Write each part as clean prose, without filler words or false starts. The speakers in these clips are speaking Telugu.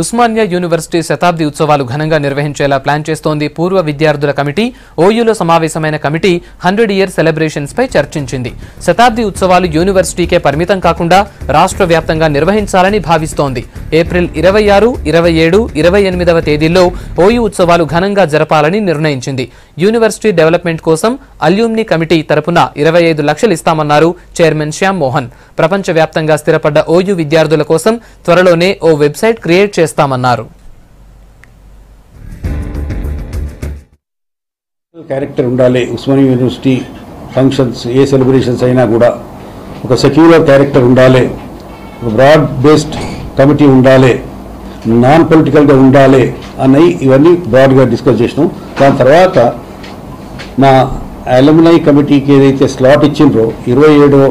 ఉస్మానియా యూనివర్సిటీ శతాబ్ది ఉత్సవాలు ఘనంగా నిర్వహించేలా ప్లాన్ చేస్తోంది. పూర్వ విద్యార్థుల కమిటీ ఓయూలో సమావేశమైన కమిటీ 100 ఇయర్ సెలబ్రేషన్స్ పై చర్చించింది. శతాబ్ది ఉత్సవాలు యూనివర్సిటీకే పరిమితం కాకుండా రాష్ట్ర వ్యాప్తంగా నిర్వహించాలని భావిస్తోంది. ఏప్రిల్ 26, 27, 28వ తేదీల్లో ఓయూ ఉత్సవాలు ఘనంగా జరపాలని నిర్ణయించింది. యూనివర్సిటీ డెవలప్మెంట్ కోసం అల్యూమ్ని కమిటీ తరపున 25 లక్షలు ఇస్తామన్నారు చైర్మన్ శ్యామ్ మోహన్. ప్రపంచవ్యాప్తంగా స్థిరపడ్డ ఓయూ విద్యార్థుల కోసం త్వరలోనే ఓ వెబ్సైట్ క్రియేట్ చేస్తామన్నారు. క్యారెక్టర్ ఉండాలి. ఉస్మానియా యూనివర్సిటీ ఫంక్షన్స్ ఏ సెలబ్రేషన్స్ అయినా కూడా ఒక సెక్యులర్ క్యారెక్టర్ ఉండాలి, ఒక బ్రాడ్ బేస్డ్ కమిటీ ఉండాలి, నాన్ పొలిటికల్గా ఉండాలి అన్నవి ఇవన్నీ బ్రాడ్గా డిస్కస్ చేసినాం. దాని తర్వాత మా అలుమ్నై కమిటీకి ఏదైతే స్లాట్ ఇచ్చిండ్రో 27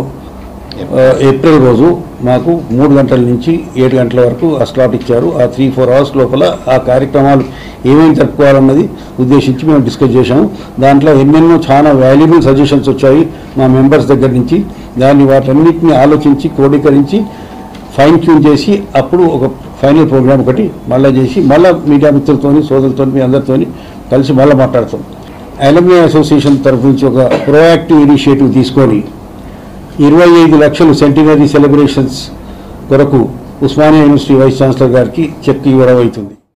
ఏప్రిల్ రోజు మాకు 3 గంటల నుంచి 7 గంటల వరకు ఆ స్లాట్ ఇచ్చారు. ఆ 3-4 అవర్స్ లోపల ఆ కార్యక్రమాలు ఏమేమి జరుపుకోవాలన్నది ఉద్దేశించి మేము డిస్కస్ చేశాము. దాంట్లో ఎన్నెన్నో చాలా వాల్యుబుల్ సజెషన్స్ వచ్చాయి మా మెంబర్స్ దగ్గర నుంచి. వాటన్నిటిని ఆలోచించి క్రోడీకరించి ఫైన్ ట్యూన్ చేసి అప్పుడు ఒక ఫైనల్ ప్రోగ్రామ్ ఒకటి మళ్ళీ చేసి మళ్ళీ మీడియా మిత్రులతో సోదరులతో మీ అందరితో కలిసి మళ్ళీ మాట్లాడతాం. అలుమ్ని అసోసియేషన్ తరఫు నుంచి ఒక ప్రోయాక్టివ్ ఇనిషియేటివ్ తీసుకొని 25 లక్షలు సెంటినరీ సెలబ్రేషన్స్ కొరకు ఉస్మానియా యూనివర్సిటీ వైస్ ఛాన్సలర్ గారికి చెక్ ఇవ్వడం అవుతుంది.